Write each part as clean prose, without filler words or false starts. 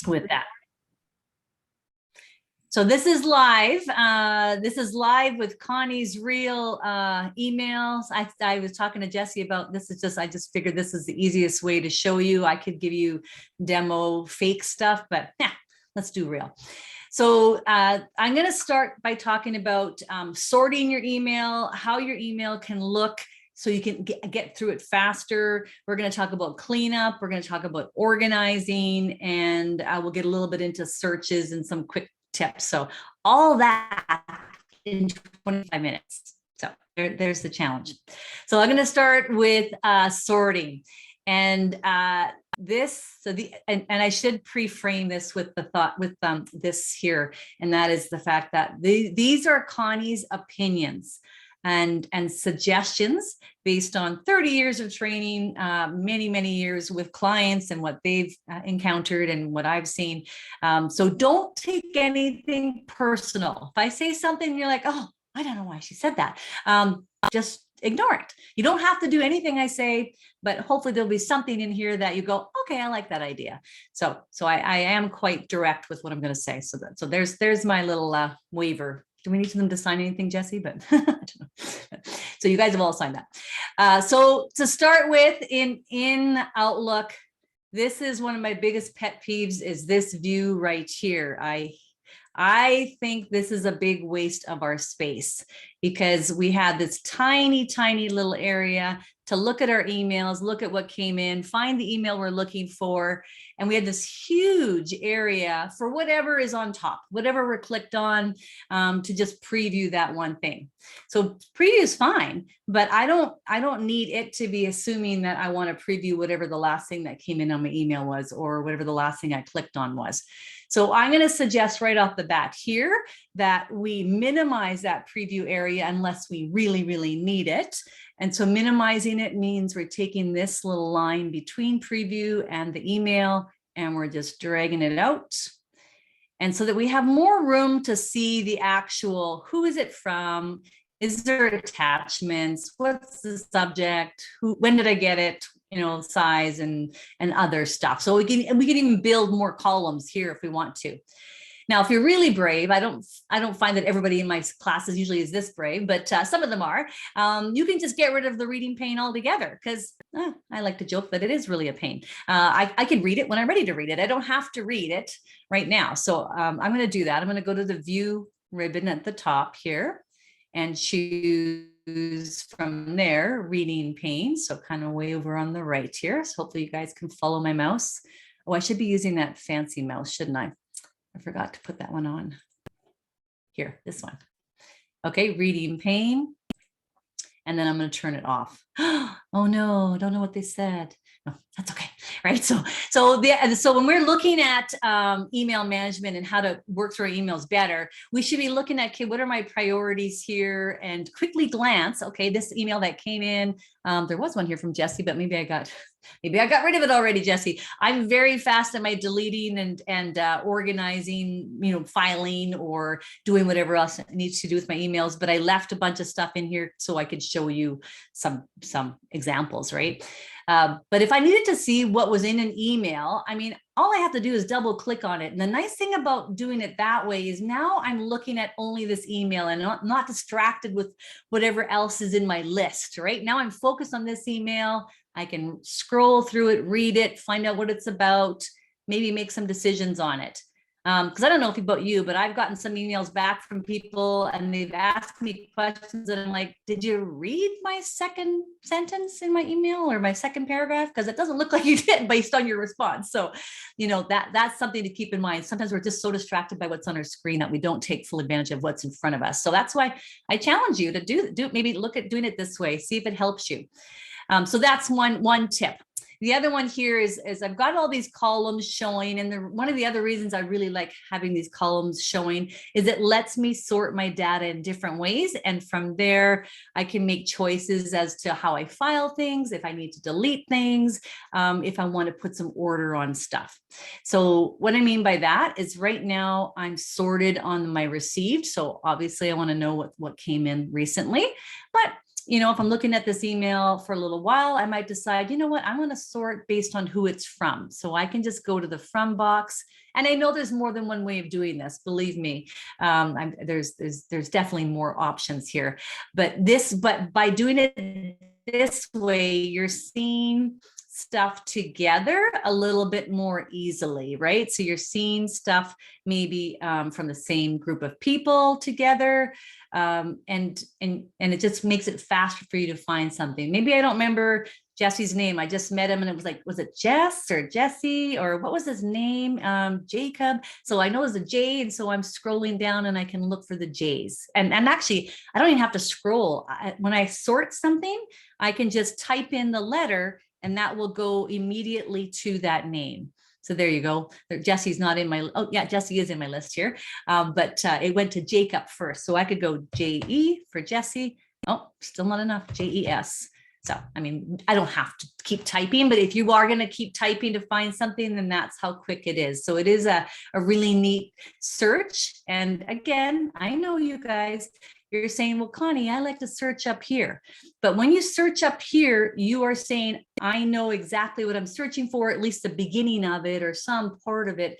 with that. So this is live. This is live with Connie's real emails. I was talking to Jesse about this. I just figured this is the easiest way to show you. I could give you demo fake stuff, but yeah, let's do real. So I'm going to start by talking about sorting your email, how your email can look so you can get through it faster. We're going to talk about cleanup. We're going to talk about organizing, and we'll get a little bit into searches and some quick tips. So all that in 25 minutes. So there's the challenge. So I'm going to start with sorting. And and I should pre-frame this with the thought with this here, and that is the fact that these are Connie's opinions and suggestions based on 30 years of training, many years with clients and what they've encountered and what I've seen. So don't take anything personal. If I say something and you're like, oh, I don't know why she said that, just ignore it. You don't have to do anything I say, but hopefully there'll be something in here that you go, okay, I like that idea. So I am quite direct with what I'm going to say. So there's my little waiver. Do we need them to sign anything, Jesse? But I don't know. So you guys have all signed that. So to start with, in Outlook, this is one of my biggest pet peeves, is this view right here. I think this is a big waste of our space, because we have this tiny little area to look at our emails, look at what came in, find the email we're looking for. And we have this huge area for whatever is on top, whatever we're clicked on, to just preview that one thing. So preview is fine, but I don't need it to be assuming that I want to preview whatever the last thing that came in on my email was, or whatever the last thing I clicked on was. So I'm going to suggest right off the bat here that we minimize that preview area unless we really need it. And so minimizing it means we're taking this little line between preview and the email, and we're just dragging it out. And so that we have more room to see the actual, who is it from? Is there attachments? What's the subject? When did I get it? Size and other stuff. So we can even build more columns here if we want to. Now, if you're really brave, I don't find that everybody in my classes usually is this brave, but some of them are. You can just get rid of the reading pane altogether, because I like to joke that it is really a pain. I can read it when I'm ready to read it. I don't have to read it right now. So I'm going to do that. I'm going to go to the view ribbon at the top here and choose from there reading pane. So kind of way over on the right here. So hopefully you guys can follow my mouse. Oh, I should be using that fancy mouse, shouldn't I? I forgot to put that one on. Here, this one. Okay, reading pane. And then I'm going to turn it off. Oh no, I don't know what they said. No, that's okay. Right. So when we're looking at email management and how to work through our emails better, we should be looking at, okay, what are my priorities here, and quickly glance. Okay, this email that came in, there was one here from Jesse, but maybe I got rid of it already, Jesse. I'm very fast at my deleting and organizing, filing or doing whatever else it needs to do with my emails. But I left a bunch of stuff in here so I could show you some examples, right? But if I needed to see what was in an email, all I have to do is double click on it. And the nice thing about doing it that way is now I'm looking at only this email and not distracted with whatever else is in my list, right? Now I'm focused on this email. I can scroll through it, read it, find out what it's about, maybe make some decisions on it. Because I don't know about you, but I've gotten some emails back from people and they've asked me questions and I'm like, did you read my second sentence in my email or my second paragraph? Because it doesn't look like you did based on your response. So, that's something to keep in mind. Sometimes we're just so distracted by what's on our screen that we don't take full advantage of what's in front of us. So that's why I challenge you to do maybe look at doing it this way, see if it helps you. So that's one tip. The other one here is I've got all these columns showing, and one of the other reasons I really like having these columns showing is it lets me sort my data in different ways. And from there, I can make choices as to how I file things, if I need to delete things, if I want to put some order on stuff. So what I mean by that is right now I'm sorted on my received. So obviously I want to know what came in recently, but if I'm looking at this email for a little while, I might decide, you know what, I want to sort based on who it's from. So I can just go to the from box. And I know there's more than one way of doing this, believe me. There's definitely more options here. But by doing it this way, you're seeing stuff together a little bit more easily, right? So you're seeing stuff maybe from the same group of people together, and it just makes it faster for you to find something. Maybe I don't remember Jesse's name. I just met him and it was like, was it Jess or Jesse or what was his name? Jacob. So I know it's a J, and so I'm scrolling down and I can look for the J's. And actually, I don't even have to scroll. When I sort something, I can just type in the letter and that will go immediately to that name. So there you go. Jesse's not in my, oh yeah, Jesse is in my list here. But it went to Jacob first. So I could go J-E for Jesse. Oh, still not enough, J-E-S. So, I mean, I don't have to keep typing, but if you are going to keep typing to find something, then that's how quick it is. So it is a really neat search. And again, I know you guys, you're saying, well, Connie, I like to search up here. But when you search up here, you are saying, I know exactly what I'm searching for, at least the beginning of it or some part of it.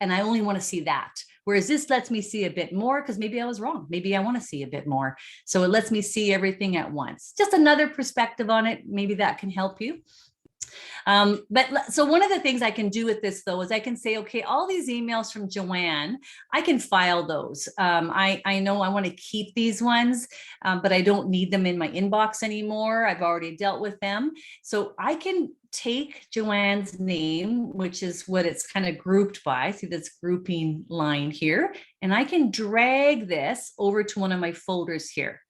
And I only want to see that. Whereas this lets me see a bit more because maybe I was wrong. Maybe I want to see a bit more. So it lets me see everything at once. Just another perspective on it. Maybe that can help you. So one of the things I can do with this though, is I can say, okay, all these emails from Joanne, I can file those. I know I want to keep these ones, but I don't need them in my inbox anymore. I've already dealt with them. So I can take Joanne's name, which is what it's kind of grouped by. See this grouping line here, and I can drag this over to one of my folders here.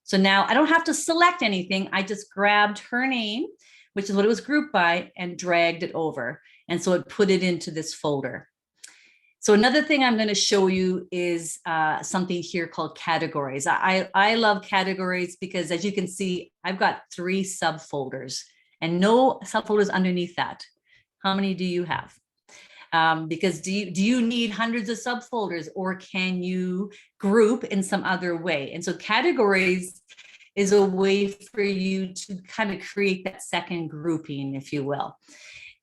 So now I don't have to select anything. I just grabbed her name, which is what it was grouped by, and dragged it over. And so it put it into this folder. So another thing I'm going to show you is something here called categories. I love categories because, as you can see, I've got 3 subfolders and no subfolders underneath that. How many do you have? Because do you need hundreds of subfolders, or can you group in some other way? And so categories is a way for you to kind of create that second grouping, if you will.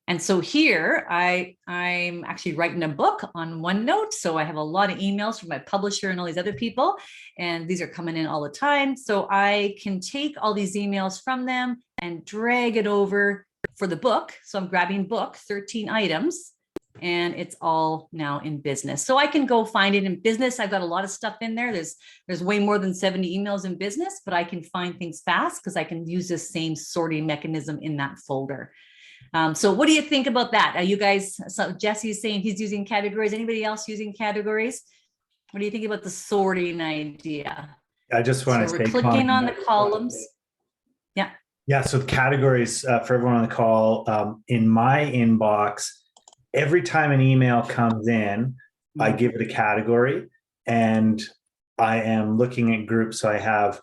And so here I'm actually writing a book on OneNote. So I have a lot of emails from my publisher and all these other people, and these are coming in all the time. So I can take all these emails from them and drag it over for the book. So I'm grabbing book, 13 items, and it's all now in business. So I can go find it in business. I've got a lot of stuff in there. There's way more than 70 emails in business, but I can find things fast because I can use this same sorting mechanism in that folder. So what do you think about that? Are you guys, so Jesse is saying he's using categories. Anybody else using categories? What do you think about the sorting idea? I just want to say, we're clicking on the columns. Yeah. Yeah. So the categories for everyone on the call, in my inbox, every time an email comes in, I give it a category, and I am looking at groups. So I have,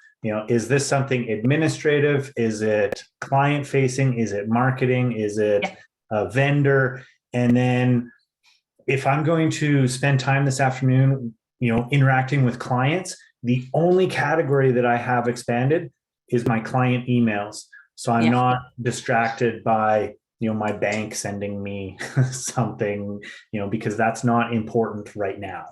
is this something administrative? Is it client facing? Is it marketing? Is it a vendor? And then if I'm going to spend time this afternoon, interacting with clients, the only category that I have expanded is my client emails. So I'm not distracted by, my bank sending me something, because that's not important right now.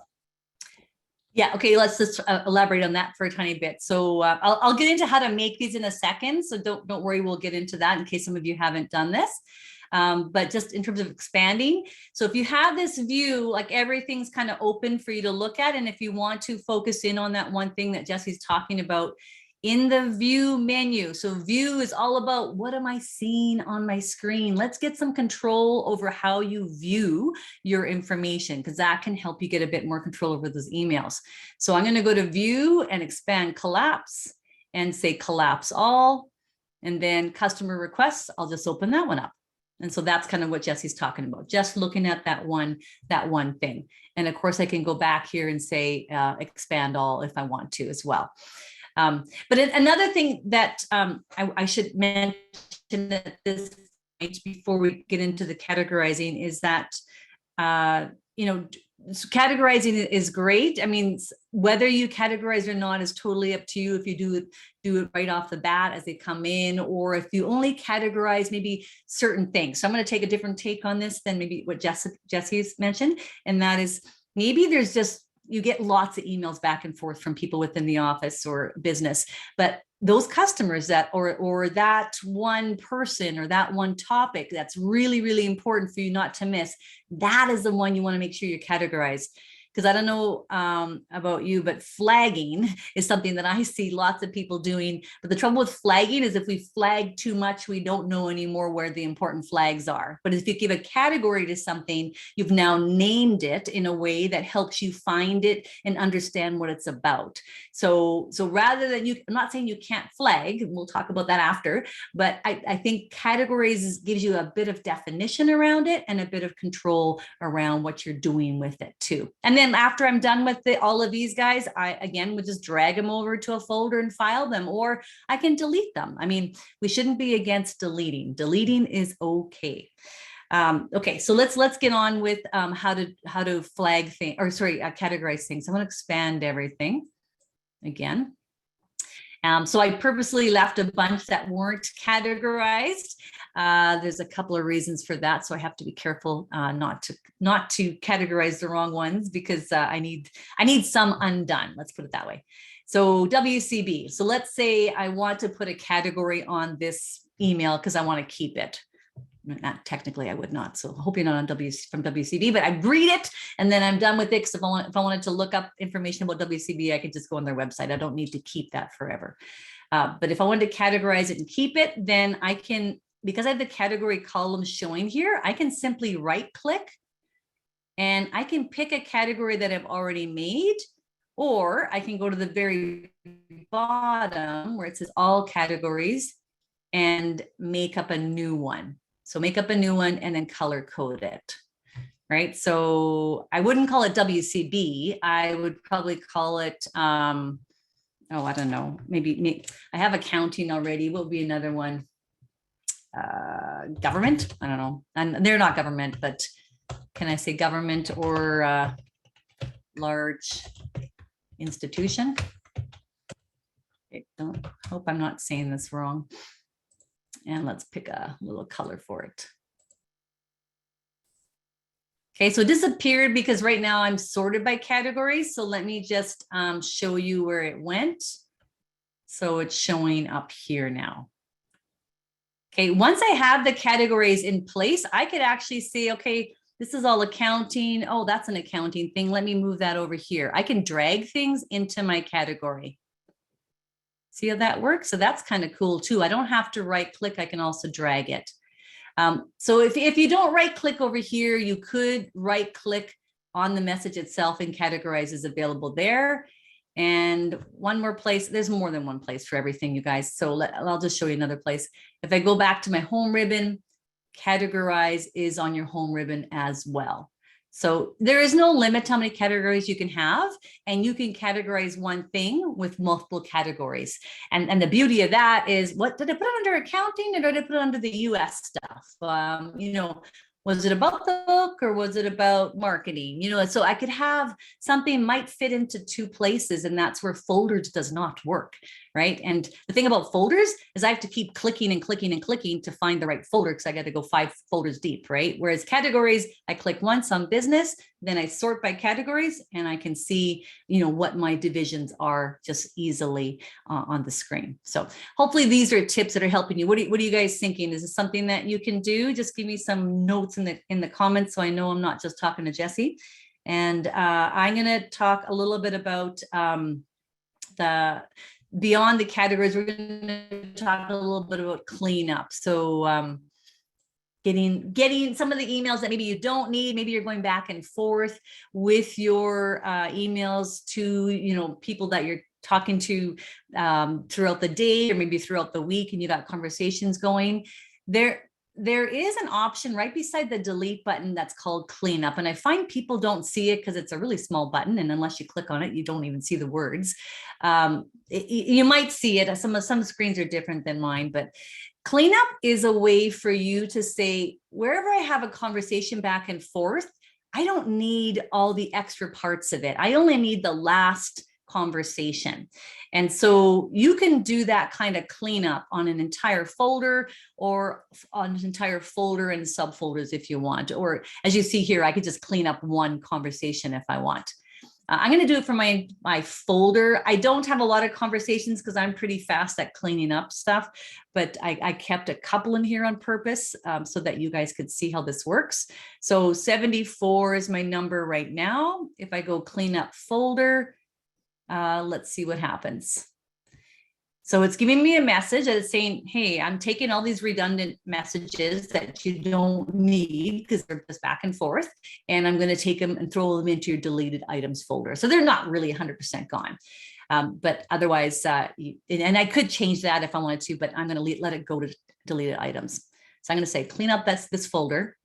Yeah. Okay. Let's just elaborate on that for a tiny bit. So I'll get into how to make these in a second. So don't worry. We'll get into that in case some of you haven't done this. But just in terms of expanding. So if you have this view, like everything's kind of open for you to look at. And if you want to focus in on that one thing that Jesse's talking about in the view menu. So view is all about, what am I seeing on my screen? Let's get some control over how you view your information, because that can help you get a bit more control over those emails. So I'm going to go to view and expand collapse and say collapse all, and then customer requests. I'll just open that one up. And so that's kind of what Jesse's talking about, just looking at that one thing. And of course I can go back here and say expand all if I want to as well. But another thing that I should mention at this point before we get into the categorizing is that, categorizing is great. I mean, whether you categorize or not is totally up to you. If you do it right off the bat as they come in, or if you only categorize maybe certain things. So I'm going to take a different take on this than maybe what Jesse's mentioned. And that is, maybe there's just, you get lots of emails back and forth from people within the office or business, but those customers that, or that one person or that one topic that's really, really important for you not to miss, that is the one you want to make sure you categorize. Because I don't know about you, but flagging is something that I see lots of people doing. But the trouble with flagging is if we flag too much, we don't know anymore where the important flags are. But if you give a category to something, you've now named it in a way that helps you find it and understand what it's about. So rather than you, I'm not saying you can't flag, we'll talk about that after, but I think categories gives you a bit of definition around it and a bit of control around what you're doing with it too. And then after I'm done with all of these guys, I again would just drag them over to a folder and file them, or I can delete them. I mean, we shouldn't be against deleting. Deleting is okay. Okay, so let's get on with how to flag things, or sorry, categorize things. I'm going to expand everything again. So I purposely left a bunch that weren't categorized. There's a couple of reasons for that, so I have to be careful not to categorize the wrong ones, because I need some undone. Let's put it that way. So WCB. So let's say I want to put a category on this email because I want to keep it. Not technically, I would not. So hoping not on from WCB, but I read it and then I'm done with it. Because if I wanted to look up information about WCB, I could just go on their website. I don't need to keep that forever. But if I wanted to categorize it and keep it, then I can, because I have the category column showing here, I can simply right click and I can pick a category that I've already made, or I can go to the very bottom where it says all categories and make up a new one. So make up a new one and then color code it, right? So I wouldn't call it WCB. I would probably call it, oh, I don't know, maybe I have accounting already. What would be another one? Government, I don't know. And they're not government, but can I say government or large institution? I don't hope I'm not saying this wrong. And let's pick a little color for it. Okay, so it disappeared because right now I'm sorted by categories. So let me just show you where it went. So it's showing up here now. Okay, once I have the categories in place, I could actually say, okay, this is all accounting. Oh, that's an accounting thing. Let me move that over here. I can drag things into my category. See how that works? So that's kind of cool too. I don't have to right click. I can also drag it. So if you don't right click over here, you could right click on the message itself and categorize is available there. And one more place, there's more than one place for everything, you guys. So I'll just show you another place. If I go back to my home ribbon, categorize is on your home ribbon as well. So there is no limit to how many categories you can have, and you can categorize one thing with multiple categories. And the beauty of that is, what did I put it under accounting, or did I put it under the US stuff? You know, was it about the book or was it about marketing? You know, so I could have something might fit into two places, and that's where folders does not work, right? And the thing about folders is I have to keep clicking and clicking and clicking to find the right folder, because I got to go 5 folders deep, right? Whereas categories, I click once on business, then I sort by categories, and I can see, you know, what my divisions are just easily on the screen. So hopefully these are tips that are helping you. What are you guys thinking? Is this something that you can do? Just give me some notes in the comments, so I know I'm not just talking to Jesse. And I'm going to talk a little bit about the beyond the categories. We're going to talk a little bit about cleanup. So getting some of the emails that maybe you don't need, maybe you're going back and forth with your emails to, you know, people that you're talking to throughout the day or maybe throughout the week, and you got conversations going there is an option right beside the delete button that's called cleanup. And I find people don't see it because it's a really small button. And unless you click on it, you don't even see the words. You might see it. Some screens are different than mine, but cleanup is a way for you to say, wherever I have a conversation back and forth, I don't need all the extra parts of it. I only need the last conversation. And so you can do that kind of cleanup on an entire folder or on an entire folder and subfolders if you want. Or as you see here, I could just clean up one conversation if I want. I'm going to do it for my folder. I don't have a lot of conversations because I'm pretty fast at cleaning up stuff, but I kept a couple in here on purpose so that you guys could see how this works. So 74 is my number right now. If I go clean up folder, let's see what happens. So it's giving me a message that is saying, hey, I'm taking all these redundant messages that you don't need because they're just back and forth. And I'm going to take them and throw them into your deleted items folder. So they're not really 100% gone. But otherwise, and I could change that if I wanted to, but I'm going to let it go to deleted items. So I'm going to say, clean up this folder.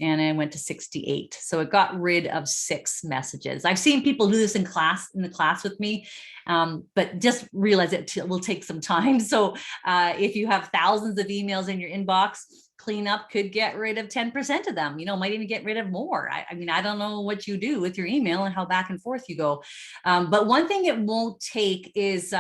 And I went to 68. So it got rid of 6 messages. I've seen people do this in the class with me, but just realize it will take some time. So if you have thousands of emails in your inbox, cleanup could get rid of 10% of them, might even get rid of more. I mean, I don't know what you do with your email and how back and forth you go. But one thing it won't take is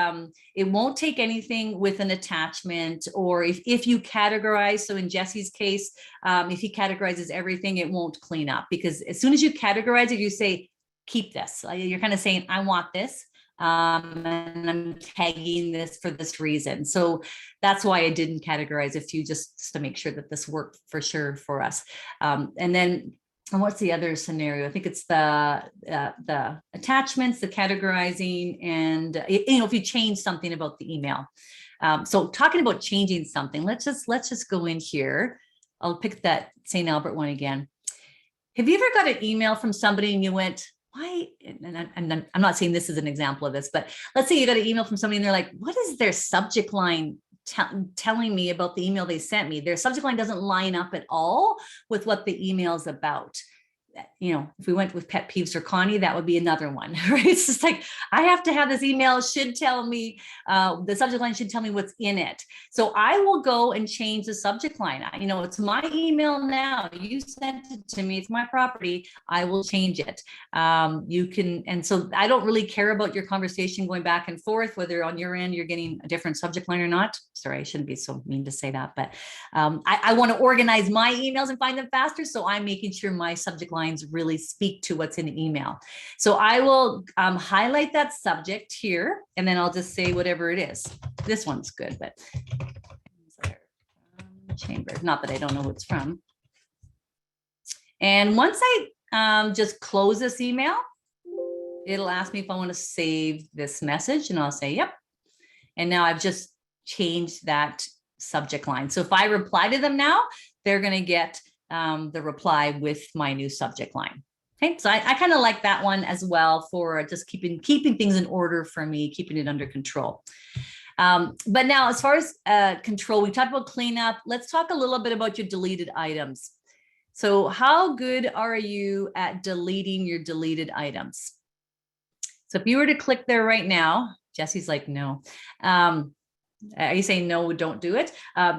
it won't take anything with an attachment, or if you categorize. So in Jesse's case, if he categorizes everything, it won't clean up, because as soon as you categorize it, you say, keep this. You're kind of saying, I want this. And I'm tagging this for this reason. So that's why I didn't categorize a few, just to make sure that this worked for sure for us. And then what's the other scenario? I think it's the attachments, the categorizing, and if you change something about the email. So talking about changing something, let's just go in here. I'll pick that St. Albert one again. Have you ever got an email from somebody and you went, why? And I'm not saying this is an example of this, but let's say you got an email from somebody and they're like, what is their subject line telling me about the email they sent me? Their subject line doesn't line up at all with what the email is about. If we went with pet peeves or Connie, that would be another one, right? It's just like, I have to have this email should tell me, the subject line should tell me what's in it. So I will go and change the subject line. It's my email now. You sent it to me. It's my property. I will change it. You can, and so I don't really care about your conversation going back and forth, whether on your end you're getting a different subject line or not. Sorry, I shouldn't be so mean to say that, but I want to organize my emails and find them faster. So I'm making sure my subject lines really speak to what's in the email. So I will highlight that subject here, and then I'll just say whatever it is. This one's good, but chamber, not that I don't know who it's from. And once I just close this email, it'll ask me if I want to save this message, and I'll say, yep. And now I've just changed that subject line. So if I reply to them now, they're going to get the reply with my new subject line. Okay, so I kind of like that one as well for just keeping things in order for me, keeping it under control. But now, as far as control, we talked about cleanup. Let's talk a little bit about your deleted items. So how good are you at deleting your deleted items? So if you were to click there right now, Jesse's like, no. Are you saying no, don't do it?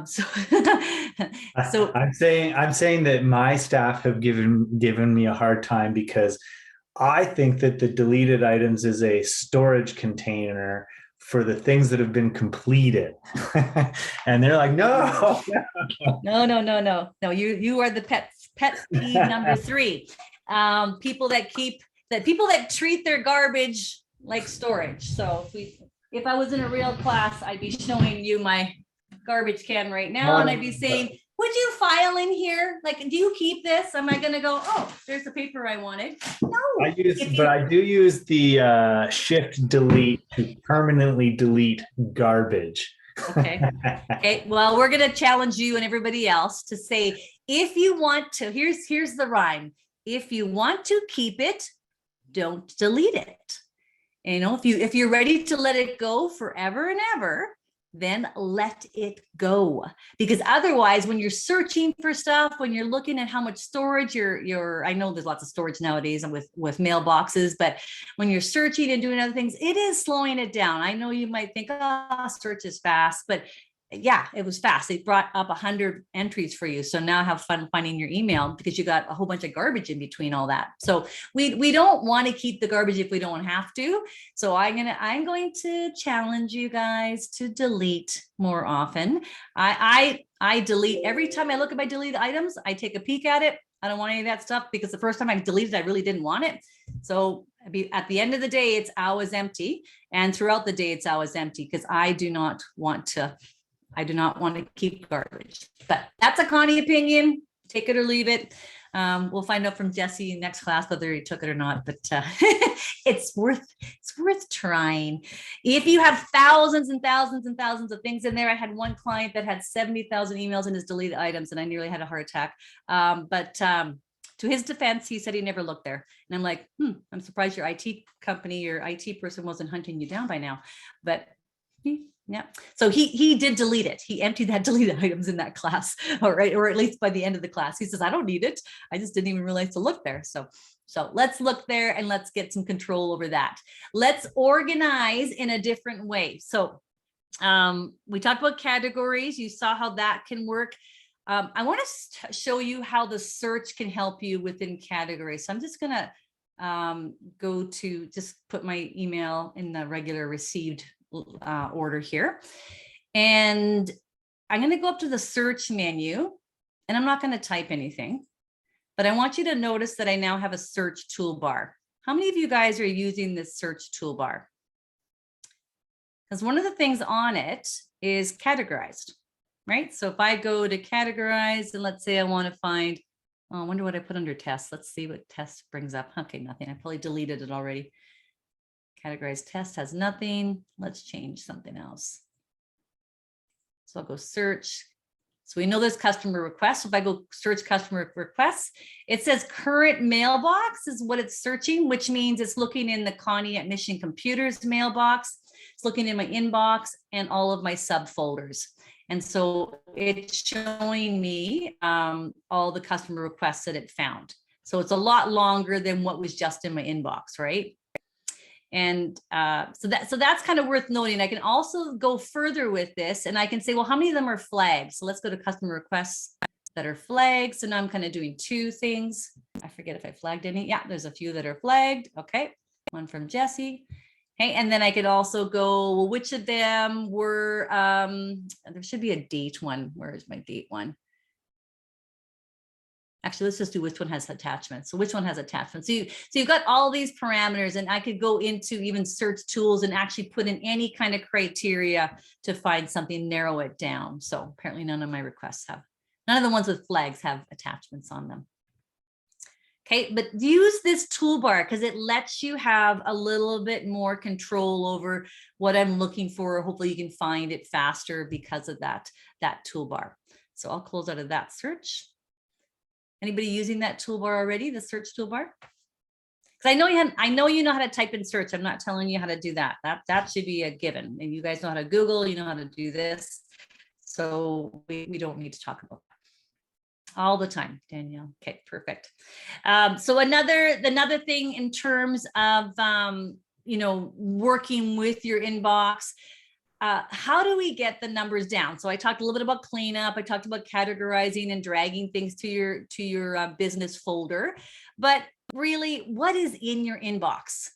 So I'm saying that my staff have given me a hard time, because I think that the deleted items is a storage container for the things that have been completed. And they're like, no. You are the pet peeve number 3. People that treat their garbage like storage. So if I was in a real class, I'd be showing you my garbage can right now, and I'd be saying, would you file in here? Like, do you keep this? Am I going to go, oh, there's the paper I wanted? No. I do use the shift delete to permanently delete garbage. Okay. Okay. Well, we're going to challenge you and everybody else to say, if you want to, here's the rhyme. If you want to keep it, don't delete it. If you're ready to let it go forever and ever, then let it go. Because otherwise, when you're searching for stuff, when you're looking at how much storage I know there's lots of storage nowadays and with mailboxes, but when you're searching and doing other things, it is slowing it down. I know you might think, oh, search is fast, but yeah, it was fast. It brought up 100 entries for you. So now have fun finding your email because you got a whole bunch of garbage in between all that. So we don't want to keep the garbage if we don't have to. So I'm going to challenge you guys to delete more often. I delete every time I look at my deleted items. I take a peek at it. I don't want any of that stuff because the first time I deleted, I really didn't want it. So at the end of the day, it's always empty, and throughout the day, it's always empty because I do not want to keep garbage. But that's a Connie opinion. Take it or leave it. We'll find out from Jesse next class whether he took it or not. But it's worth trying. If you have thousands and thousands and thousands of things in there, I had one client that had 70,000 emails in his deleted items, and I nearly had a heart attack. But to his defense, he said he never looked there. And I'm like, I'm surprised your IT company, your IT person wasn't hunting you down by now. But yeah. So he did delete it. He emptied that deleted items in that class. All right. Or at least by the end of the class, he says, I don't need it. I just didn't even realize to look there. So let's look there and let's get some control over that. Let's organize in a different way. So we talked about categories. You saw how that can work. I want to show you how the search can help you within categories. So I'm just going to go to just put my email in the regular received order here. And I'm going to go up to the search menu, and I'm not going to type anything, but I want you to notice that I now have a search toolbar. How many of you guys are using this search toolbar? Because one of the things on it is categorized, right? So if I go to categorize, and let's say I want to find, oh, I wonder what I put under test. Let's see what test brings up. Okay, nothing. I probably deleted it already. Categorized test has nothing. Let's change something else. So I'll go search. So we know there's customer requests. If I go search customer requests, it says current mailbox is what it's searching, which means it's looking in the Connie at Mission Computers mailbox. It's looking in my inbox and all of my subfolders. And so it's showing me all the customer requests that it found. So it's a lot longer than what was just in my inbox, right? And so that's kind of worth noting. I can also go further with this, and I can say, well, how many of them are flagged? So let's go to customer requests that are flagged. So now I'm kind of doing two things. I forget if I flagged any. Yeah, there's a few that are flagged. Okay, one from Jesse. Okay, and then I could also go, well, which of them were, there should be a date one. Where is my date one? Actually, let's just do which one has attachments. So which one has attachments? So you've got all these parameters, and I could go into even search tools and actually put in any kind of criteria to find something, narrow it down. So apparently none of my requests have, none of the ones with flags have attachments on them. Okay, but use this toolbar because it lets you have a little bit more control over what I'm looking for. Hopefully you can find it faster because of that toolbar. So I'll close out of that search. Anybody using that toolbar already, the search toolbar? Because I know you know how to type in search. I'm not telling you how to do that. That should be a given. And you guys know how to Google, you know how to do this. So we don't need to talk about that all the time, Danielle. Okay, perfect. So another thing in terms of working with your inbox. How do we get the numbers down? So I talked a little bit about cleanup. I talked about categorizing and dragging things to your business folder. But really, what is in your inbox?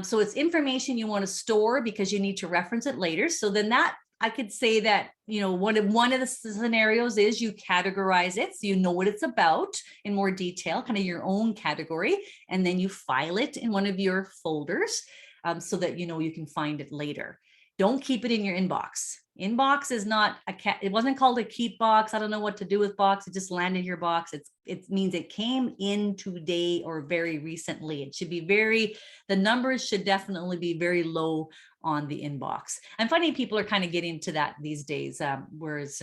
So it's information you want to store because you need to reference it later. So then that I could say that, one of the scenarios is you categorize it. So you know what it's about in more detail, kind of your own category, and then you file it in one of your folders so that you can find it later. Don't keep it in your inbox. Inbox is not it wasn't called a keep box. I don't know what to do with box. It just landed in your box. It means it came in today or very recently. It should be the numbers should definitely be very low on the inbox. I'm finding people are kind of getting to that these days. Whereas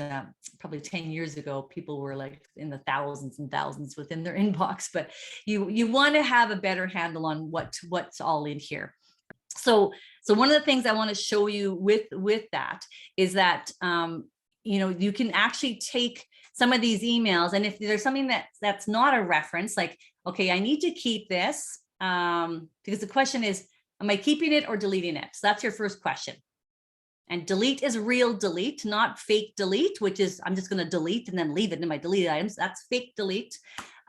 probably 10 years ago, people were like in the thousands and thousands within their inbox, but you want to have a better handle on what's all in here. So one of the things I want to show you with that is that, you can actually take some of these emails, and if there's something that's not a reference, like, okay, I need to keep this because the question is, am I keeping it or deleting it? So that's your first question. And delete is real delete, not fake delete, which is I'm just going to delete and then leave it in my deleted items. That's fake delete.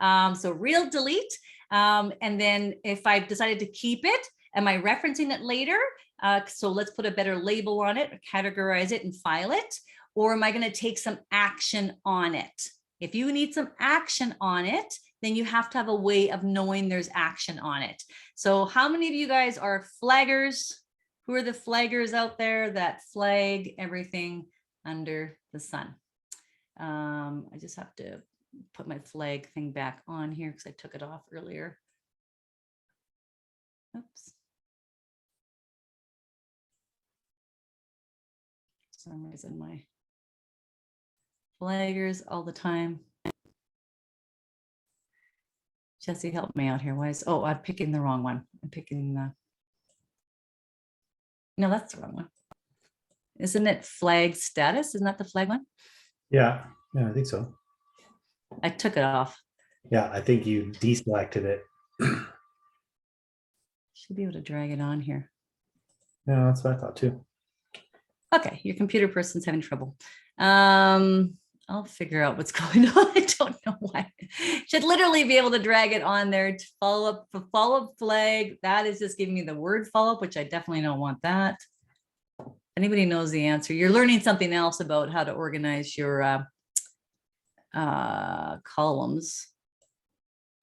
So real delete. And then if I've decided to keep it, am I referencing it later? So let's put a better label on it, categorize it and file it. Or am I going to take some action on it? If you need some action on it, then you have to have a way of knowing there's action on it. So how many of you guys are flaggers? Who are the flaggers out there that flag everything under the sun? I just have to put my flag thing back on here because I took it off earlier. Oops. For some reason, my flaggers all the time. Jesse, help me out here. Why is, oh, I'm picking the wrong one. I'm picking the, no, that's the wrong one. Isn't it flag status? Isn't that the flag one? Yeah, I think so. I took it off. Yeah, I think you deselected it. Should be able to drag it on here. Yeah, that's what I thought too. Okay, your computer person's having trouble. I'll figure out what's going on. I don't know why. Should literally be able to drag it on there to follow up flag. That is just giving me the word follow up, which I definitely don't want that. Anybody knows the answer? You're learning something else about how to organize your columns.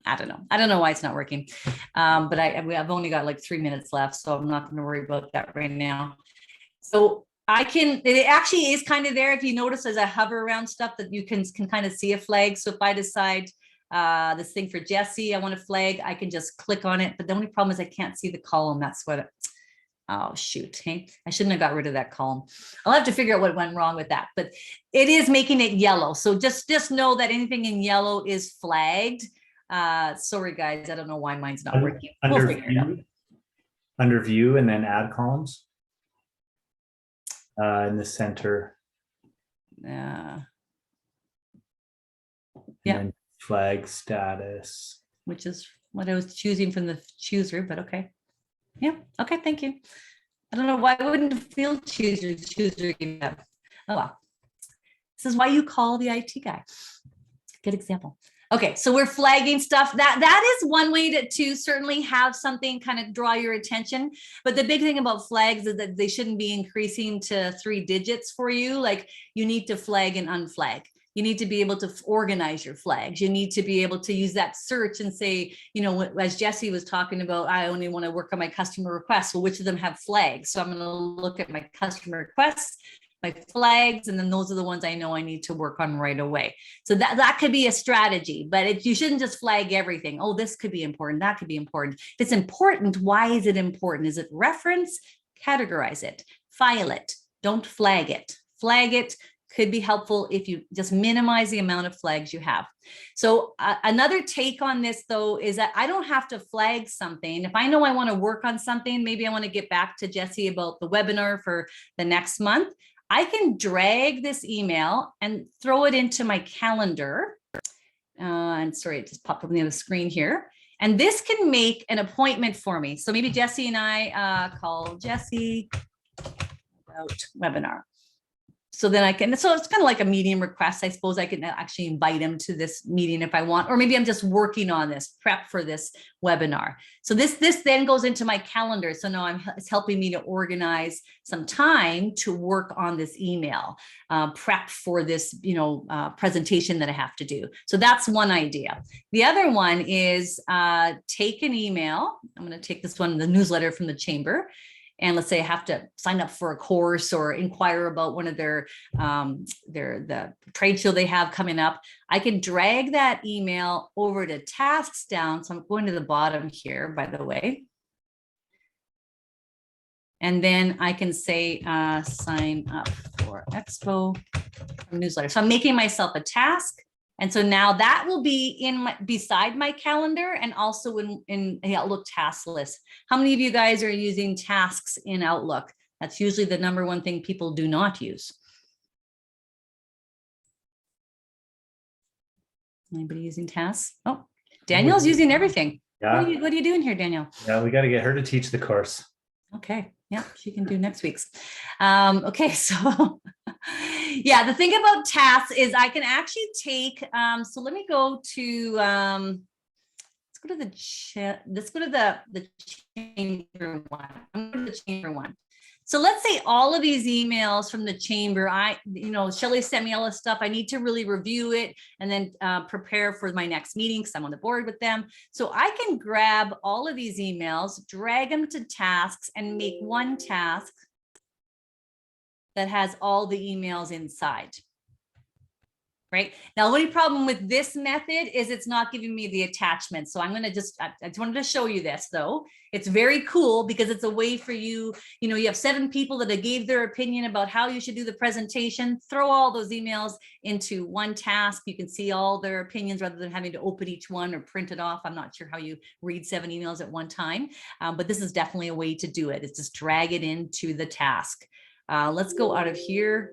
I don't know why it's not working. But I've only got like 3 minutes left, so I'm not going to worry about that right now. So it actually is kind of there. If you notice as I hover around stuff that you can kind of see a flag. So if I decide this thing for Jesse, I want a flag, I can just click on it. But the only problem is I can't see the column. That's what, oh shoot, hey, I shouldn't have got rid of that column. I'll have to figure out what went wrong with that, but it is making it yellow. So just know that anything in yellow is flagged. Sorry guys, I don't know why mine's not working. We'll figure it out. Under view and then add columns. In the center. Yeah. Flag status. Which is what I was choosing from the chooser, but okay. Yeah, okay, thank you. I don't know why I wouldn't feel chooser. Oh well. This is why you call the IT guy. Good example. Okay, so we're flagging stuff. That is one way to certainly have something kind of draw your attention. But the big thing about flags is that they shouldn't be increasing to 3 digits for you. Like you need to flag and unflag. You need to be able to organize your flags. You need to be able to use that search and say, you know, as Jesse was talking about, I only want to work on my customer requests. Well, which of them have flags? So I'm going to look at my customer requests, my flags, and then those are the ones I know I need to work on right away. So that could be a strategy, but you shouldn't just flag everything. Oh, this could be important. That could be important. If it's important, why is it important? Is it reference? Categorize it, file it, don't flag it. Flag it could be helpful if you just minimize the amount of flags you have. So another take on this though, is that I don't have to flag something. If I know I want to work on something, maybe I want to get back to Jesse about the webinar for the next month. I can drag this email and throw it into my calendar. And sorry, it just popped up on the other screen here. And this can make an appointment for me. So maybe Jesse and I call Jesse about webinar. So then I can, so it's kind of like a meeting request. I suppose I can actually invite him to this meeting if I want, or maybe I'm just working on this prep for this webinar. So this then goes into my calendar. So now it's helping me to organize some time to work on this email, prep for this, presentation that I have to do. So that's one idea. The other one is take an email. I'm going to take this one, the newsletter from the chamber. And let's say I have to sign up for a course or inquire about one of the trade show they have coming up. I can drag that email over to tasks down. So I'm going to the bottom here, by the way. And then I can say sign up for Expo newsletter. So I'm making myself a task. And so now that will be beside my calendar and also in Outlook task list. How many of you guys are using tasks in Outlook? That's usually the number one thing people do not use. Anybody using tasks? Oh, Daniel's using everything. Yeah. What are you doing here, Daniel? Yeah, we got to get her to teach the course. Okay. Yeah, she can do next week's. Okay, so yeah, the thing about tasks is I can actually take, so let me go to, let's go to the chat, let's go to the chamber one. I'm going to the chamber one. So let's say all of these emails from the chamber, Shelley sent me all this stuff. I need to really review it and then prepare for my next meeting because I'm on the board with them. So I can grab all of these emails, drag them to tasks, and make one task that has all the emails inside. Right now, the only problem with this method is it's not giving me the attachment. So I'm going to I just wanted to show you this though. It's very cool because it's a way for you, you have 7 people that gave their opinion about how you should do the presentation. Throw all those emails into one task. You can see all their opinions rather than having to open each one or print it off. I'm not sure how you read 7 emails at one time, but this is definitely a way to do it. It's just drag it into the task. Let's go out of here.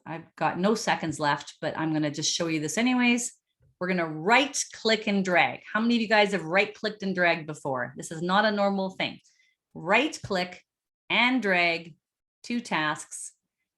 I've got no seconds left, but I'm going to just show you this anyways. We're going to right click and drag. How many of you guys have right clicked and dragged before? This is not a normal thing. Right click and drag 2 tasks.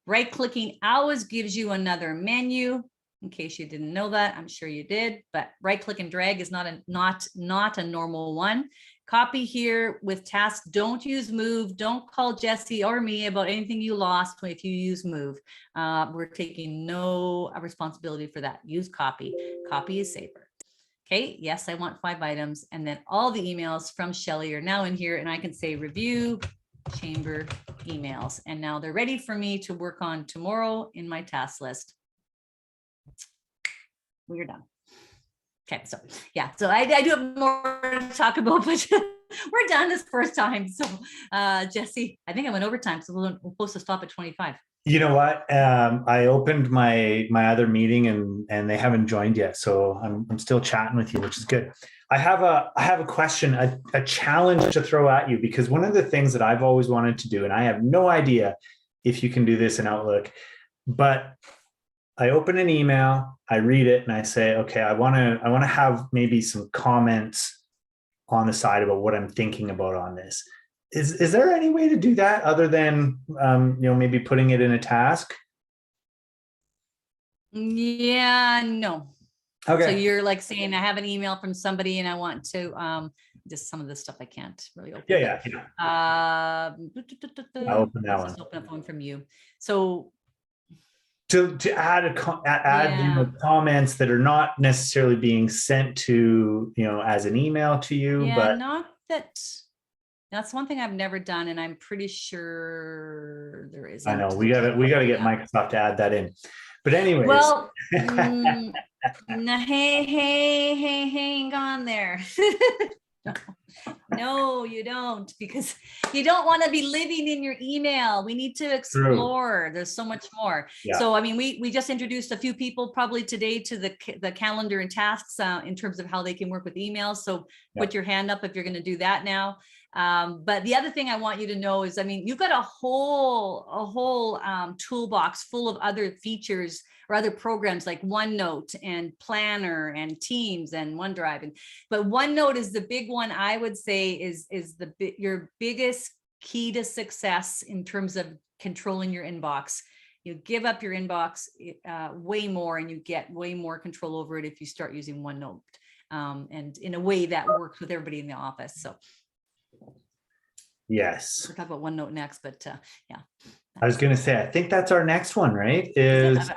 Right clicking always gives you another menu. In case you didn't know that, I'm sure you did, but right click and drag is not a normal one. Copy here with tasks. Don't use move. Don't call Jesse or me about anything you lost if you use move. We're taking no responsibility for that. Use copy. Copy is safer. Okay, yes, I want 5 items. And then all the emails from Shelley are now in here, and I can say review chamber emails. And now they're ready for me to work on tomorrow in my task list. We're done. Okay, so yeah, so I do have more to talk about, but we're done this first time. So Jesse, I think I went overtime, so we're supposed to stop at 25. You know what? I opened my other meeting and they haven't joined yet, so I'm still chatting with you, which is good. I have a question, a challenge to throw at you, because one of the things that I've always wanted to do, and I have no idea if you can do this in Outlook, but I open an email, I read it, and I say, okay, I want to have maybe some comments on the side about what I'm thinking about on this. Is there any way to do that other than maybe putting it in a task? Yeah, no. Okay. So you're like saying, I have an email from somebody and I want to just some of this stuff I can't really open. Yeah. I'll open that one. Just open up one from you. So to add comments that are not necessarily being sent to as an email to you, but not that. That's one thing I've never done, and I'm pretty sure there is. I know we got to get Microsoft to add that in. But anyways, well, hang on there. No, you don't, because you don't want to be living in your email. We need to explore. True. There's so much more. Yeah. So, I mean, we just introduced a few people probably today to the calendar and tasks in terms of how they can work with emails. So put your hand up if you're going to do that now. But the other thing I want you to know is, I mean, you've got a whole toolbox full of other features or other programs like OneNote and Planner and Teams and OneDrive. But OneNote is the big one, I would say, is your biggest key to success in terms of controlling your inbox. You give up your inbox way more, and you get way more control over it if you start using OneNote, and in a way that works with everybody in the office. So. Yes. We'll talk about OneNote next, but yeah. I was going to say, I think that's our next one, right? I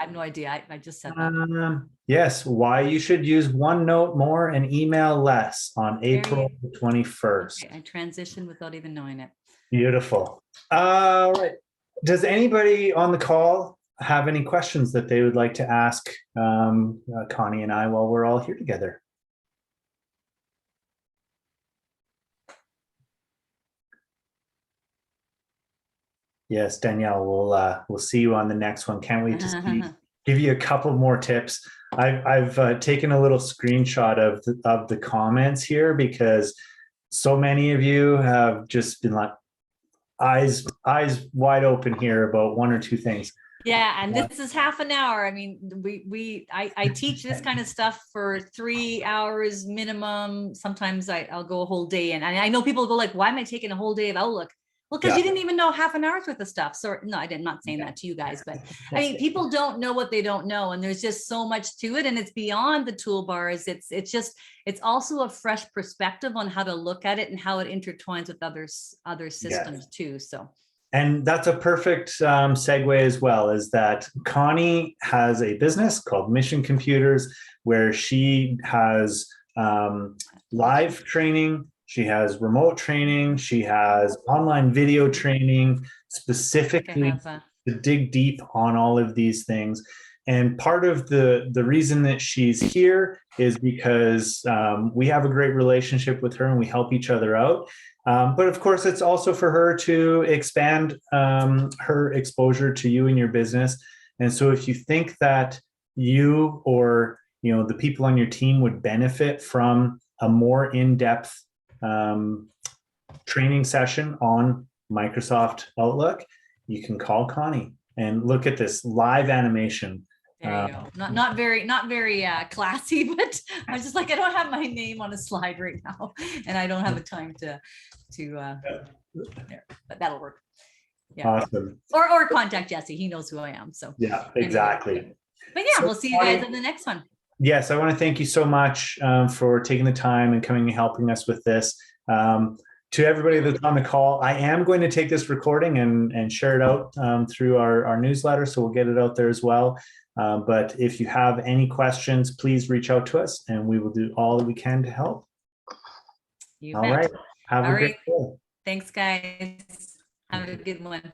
have no idea. I just said that. Yes. Why you should use OneNote more and email less on April 21st. Okay, I transitioned without even knowing it. Beautiful. All right. Does anybody on the call have any questions that they would like to ask Connie and I while we're all here together? Yes, Danielle, we'll see you on the next one. Can't wait to give you a couple more tips. I've taken a little screenshot of the comments here, because so many of you have just been like eyes wide open here about one or two things. Yeah, and this is half an hour. I mean, I teach this kind of stuff for 3 hours minimum. Sometimes I'll go a whole day, and I know people go like, "Why am I taking a whole day of Outlook?" Well, because Yeah. you didn't even know half an hour's worth of stuff. So no, I'm not saying that to you guys, but I mean, people don't know what they don't know. And there's just so much to it. And it's beyond the toolbars. It's also a fresh perspective on how to look at it and how it intertwines with other systems too. So. And that's a perfect segue as well, is that Connie has a business called Mission Computers, where she has live training, she has remote training, she has online video training, specifically to dig deep on all of these things. And part of the reason that she's here is because we have a great relationship with her and we help each other out. But of course, it's also for her to expand her exposure to you and your business. And so if you think that you or the people on your team would benefit from a more in-depth training session on Microsoft Outlook, you can call Connie and look at this live animation. There you go. Not very classy, but I was just like, I don't have my name on a slide right now, and I don't have the time to but that'll work. Yeah. Awesome. Or contact Jesse. He knows who I am. So yeah, exactly. Anyway. But yeah, so we'll see you guys in the next one. Yes, I want to thank you so much for taking the time and coming and helping us with this. To everybody that's on the call, I am going to take this recording and share it out through our newsletter, so we'll get it out there as well. But if you have any questions, please reach out to us and we will do all that we can to help. You all bet. right. Have a great day. Thanks, guys. Have a good one.